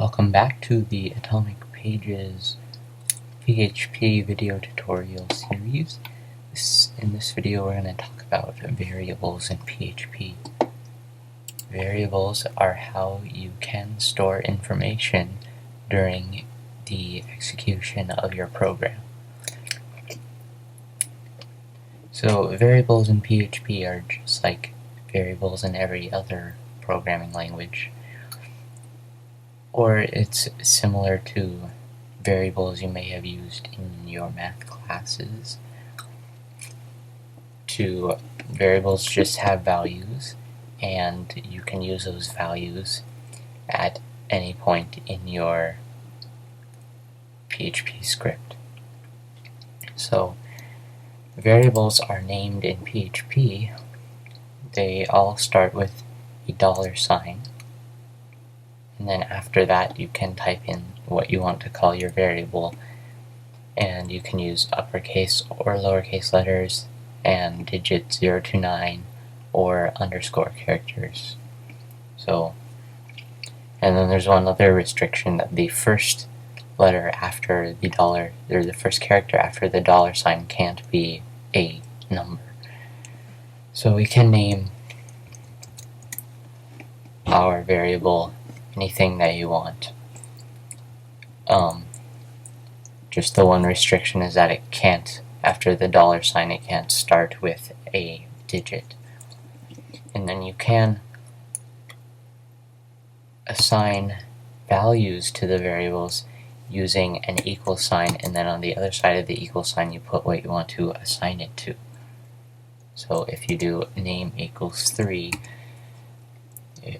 Welcome back to the AtomicPages PHP video tutorial series. In this video we're going to talk about variables in PHP. Variables are how you can store information during the execution of your program. So variables in PHP are just like variables in every other programming language. Or it's similar to variables you may have used in your math classes. Variables just have values, and you can use those values at any point in your PHP script. So variables are named in PHP. They all start with a $sign. And then after that you can type in what you want to call your variable, and you can use uppercase or lowercase letters and digits 0 to 9 or underscore characters. And then there's one other restriction, that the first letter after the dollar, or the first character after the $sign can't be a number. So we can name our variable anything that you want. Just the one restriction is that it can't, after the $sign, it can't start with a digit. And then you can assign values to the variables using an equal sign, and then on the other side of the equal sign you put what you want to assign it to. So if you do name equals 3,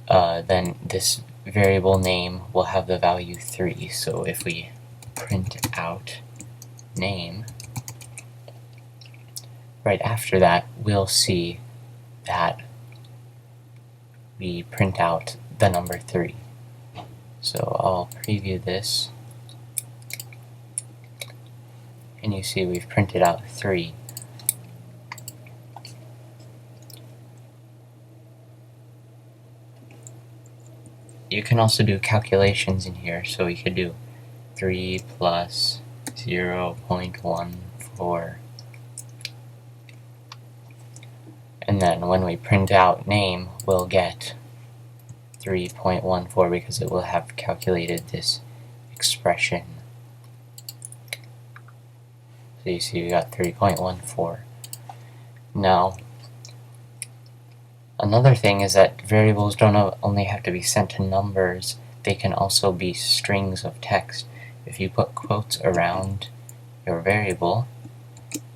then this variable name will have the value 3. So if we print out name, right after that we'll see that we print out the number 3. So I'll preview this, and you see we've printed out 3. You can also do calculations in here, so we could do 3 plus 0.14, and then when we print out name we'll get 3.14 because it will have calculated this expression. So you see we got 3.14. Now another thing is that variables don't only have to be sent to numbers, they can also be strings of text. If you put quotes around your variable,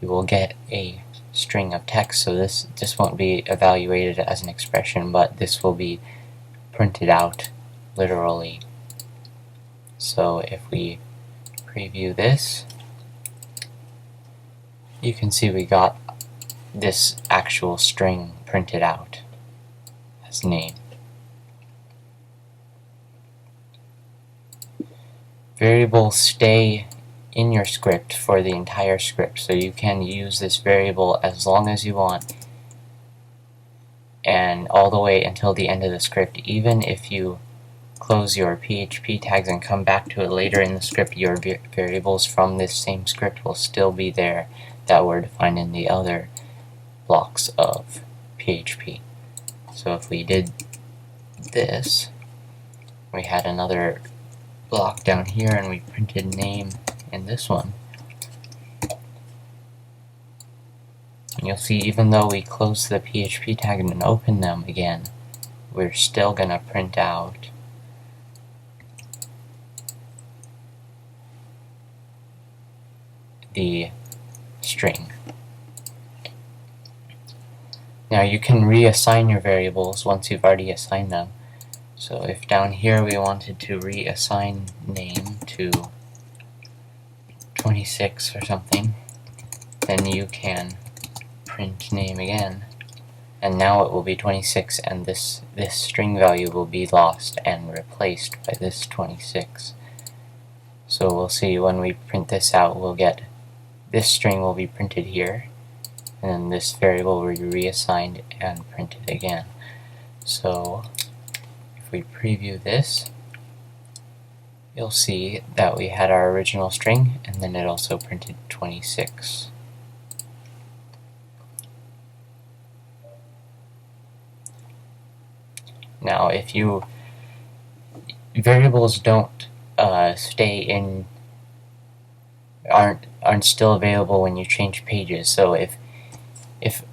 you will get a string of text. So this won't be evaluated as an expression, but this will be printed out literally. So if we preview this, you can see we got this actual string printed out as name. Variables stay in your script for the entire script, so you can use this variable as long as you want and all the way until the end of the script. Even if you close your PHP tags and come back to it later in the script, your variables from this same script will still be there that were defined in the other blocks of PHP. So if we did this, we had another block down here and we printed name in this one, and you'll see even though we close the PHP tag and open them again, we're still gonna print out the string. Now you can reassign your variables once you've already assigned them. So if down here we wanted to reassign name to 26 or something, then you can print name again, and now it will be 26, and this string value will be lost and replaced by this 26. So we'll see when we print this out, we'll get this string will be printed here, and then this variable will be reassigned and printed again. So if we preview this, you'll see that we had our original string, and then it also printed 26. Now, variables don't stay in, aren't still available when you change pages. So if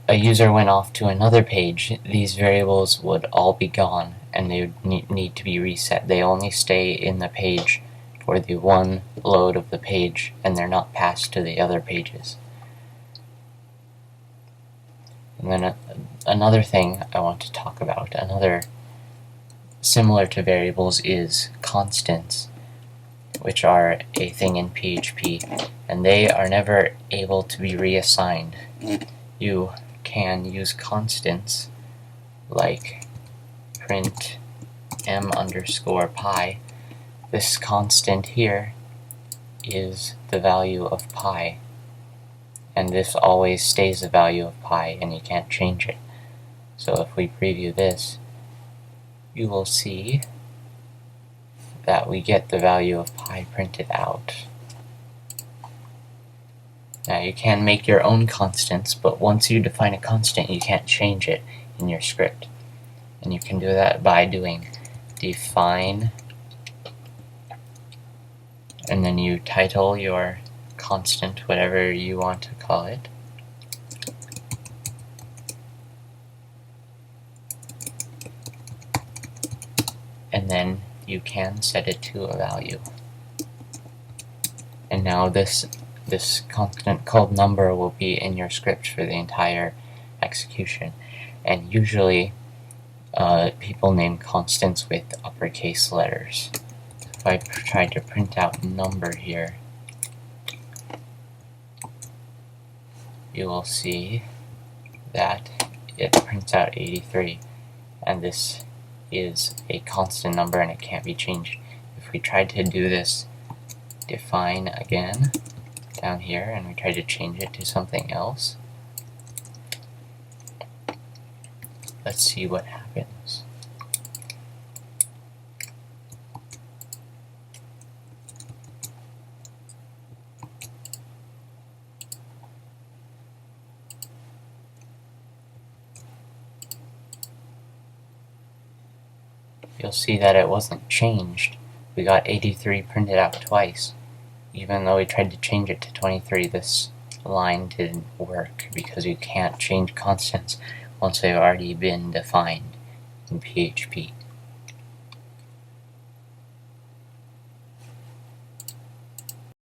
a user went off to another page, these variables would all be gone, and they would need to be reset. They only stay in the page for the one load of the page, and they're not passed to the other pages. And then another thing I want to talk about, another similar to variables, is constants, which are a thing in PHP, and they are never able to be reassigned. You can use constants like print m_pi. This constant here is the value of pi, and this always stays the value of pi, and you can't change it. So if we preview this, you will see that we get the value of pi printed out. Now you can make your own constants, but once you define a constant, you can't change it in your script. And you can do that by doing define, and then you title your constant whatever you want to call it. And then you can set it to a value. And now this constant called number will be in your script for the entire execution. And usually people name constants with uppercase letters. If I try to print out number here, you will see that it prints out 83, and this is a constant number and it can't be changed. If we tried to do this define again down here and we try to change it to something else, let's see what happens. You'll see that it wasn't changed. We got 83 printed out twice. Even though we tried to change it to 23, this line didn't work because you can't change constants once they've already been defined in PHP.